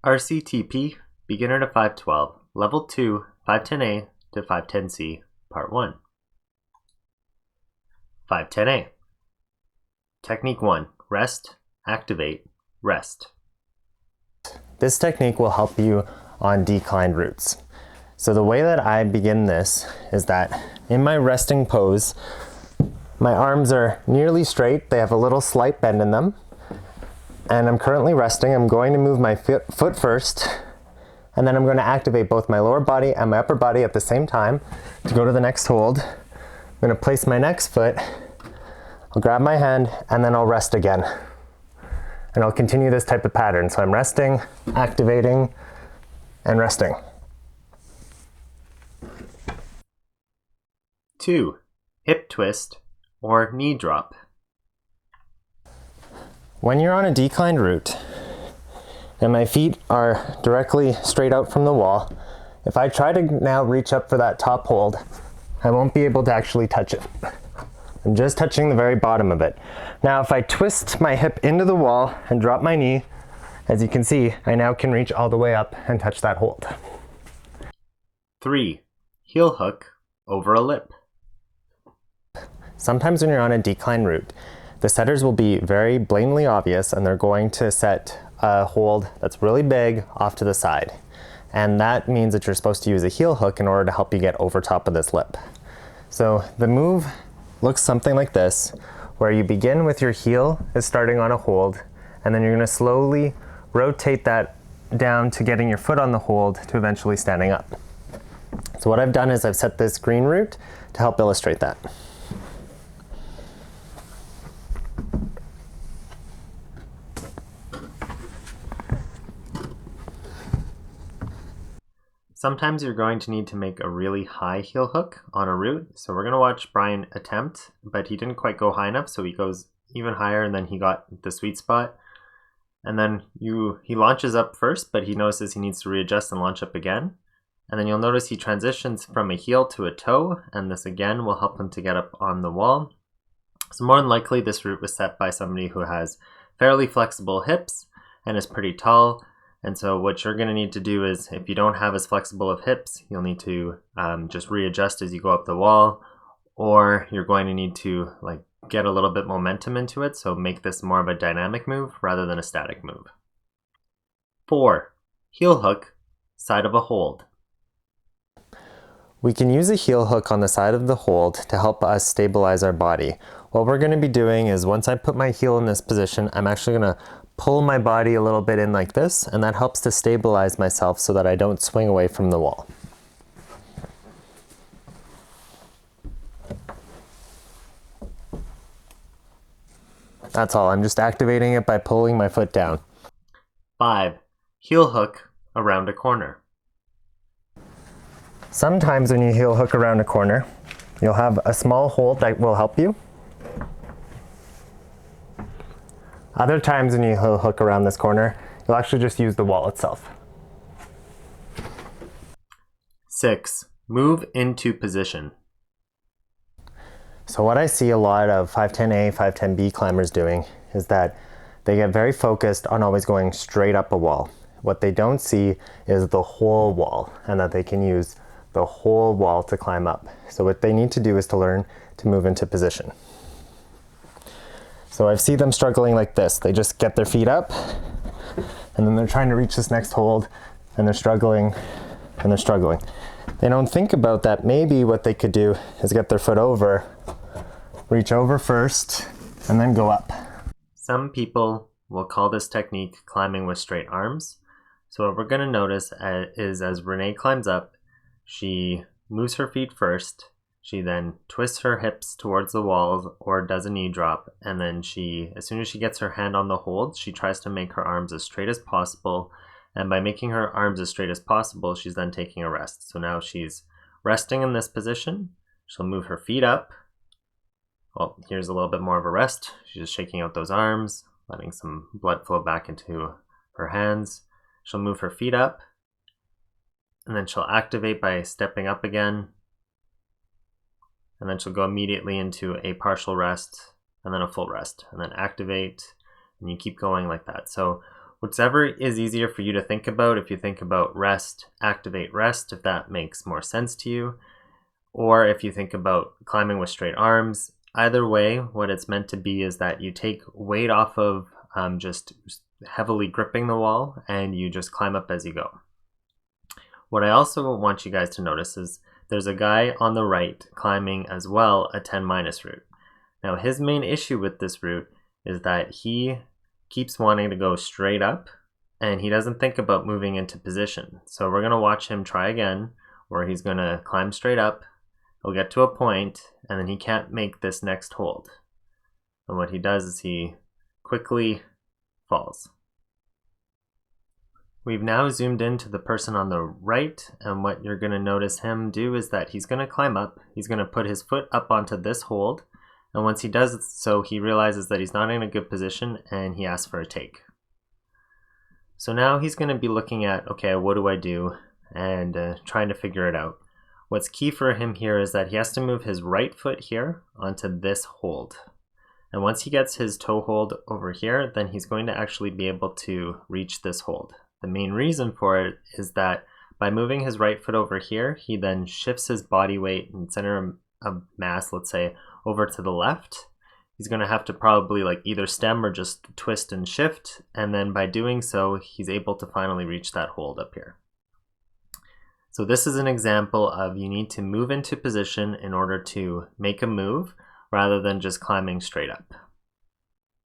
RCTP, Beginner to 512, Level 2, 510A to 510C, Part 1. 510A. Technique 1. Rest, activate, rest. This technique will help you on declined routes. So the way that I begin this is that in my resting pose, my arms are nearly straight. They have a little slight bend in them. And I'm currently resting. I'm going to move my foot first, and then I'm going to activate both my lower body and my upper body at the same time to go to the next hold. I'm going to place my next foot, I'll grab my hand, and then I'll rest again. And I'll continue this type of pattern. So I'm resting, activating, and resting. 2. Hip twist or knee drop. When you're on a declined route and my feet are directly straight out from the wall, if I try to now reach up for that top hold, I won't be able to actually touch it. I'm just touching the very bottom of it. Now if I twist my hip into the wall and drop my knee, as you can see, I now can reach all the way up and touch that hold. 3. Heel hook over a lip. Sometimes when you're on a decline route, the setters will be very blatantly obvious and they're going to set a hold that's really big off to the side. And that means that you're supposed to use a heel hook in order to help you get over top of this lip. So the move looks something like this, where you begin with your heel is starting on a hold, and then you're going to slowly rotate that down to getting your foot on the hold to eventually standing up. So what I've done is I've set this green route to help illustrate that. Sometimes you're going to need to make a really high heel hook on a route. So we're going to watch Brian attempt, but he didn't quite go high enough, so he goes even higher and then he got the sweet spot. And then he launches up first, but he notices he needs to readjust and launch up again. And then you'll notice he transitions from a heel to a toe, and this again will help him to get up on the wall. So more than likely this route was set by somebody who has fairly flexible hips and is pretty tall. And so what you're going to need to do is, if you don't have as flexible of hips, you'll need to just readjust as you go up the wall, or you're going to need to get a little bit momentum into it, so make this more of a dynamic move rather than a static move. 4. Heel hook, side of a hold. We can use a heel hook on the side of the hold to help us stabilize our body. What we're going to be doing is, once I put my heel in this position, I'm actually going to pull my body a little bit in like this, and that helps to stabilize myself so that I don't swing away from the wall. That's all. I'm just activating it by pulling my foot down. 5. Heel hook around a corner. Sometimes when you heel hook around a corner, you'll have a small hold that will help you. Other times when you heel hook around this corner, you'll actually just use the wall itself. 6. Move into position. So what I see a lot of 510A, 510B climbers doing is that they get very focused on always going straight up a wall. What they don't see is the whole wall, and that they can use the whole wall to climb up. So what they need to do is to learn to move into position. So I see them struggling like this. They just get their feet up, and then they're trying to reach this next hold, and they're struggling, and they're struggling. They don't think about that maybe what they could do is get their foot over, reach over first, and then go up. Some people will call this technique climbing with straight arms. So what we're going to notice is, as Renee climbs up, she moves her feet first. She then twists her hips towards the walls or does a knee drop, and then as soon as she gets her hand on the hold, she tries to make her arms as straight as possible, and by making her arms as straight as possible, she's then taking a rest. So now she's resting in this position. She'll move her feet up. Well, here's a little bit more of a rest. She's just shaking out those arms, letting some blood flow back into her hands. She'll move her feet up, and then she'll activate by stepping up again. And then she'll go immediately into a partial rest, and then a full rest, and then activate, and you keep going like that. So Whatever is easier for you to think about, if you think about rest, activate rest, if that makes more sense to you, or if you think about climbing with straight arms, either way, what it's meant to be is that you take weight off of just heavily gripping the wall and you just climb up as you go. What I also want you guys to notice is there's a guy on the right climbing as well a 10 minus route. Now his main issue with this route is that he keeps wanting to go straight up and he doesn't think about moving into position. So we're going to watch him try again where he's going to climb straight up. He'll get to a point and then he can't make this next hold. And what he does is he quickly falls. We've now zoomed into the person on the right, and what you're going to notice him do is that he's going to climb up. He's going to put his foot up onto this hold, and once he does so, he realizes that he's not in a good position and he asks for a take. So now he's going to be looking at, okay, what do I do, and trying to figure it out. What's key for him here is that he has to move his right foot here onto this hold. And once he gets his toe hold over here, then he's going to actually be able to reach this hold. The main reason for it is that by moving his right foot over here, he then shifts his body weight and center of mass, let's say, over to the left. He's going to have to probably like either stem or just twist and shift, and then by doing so, he's able to finally reach that hold up here. So this is an example of you need to move into position in order to make a move rather than just climbing straight up.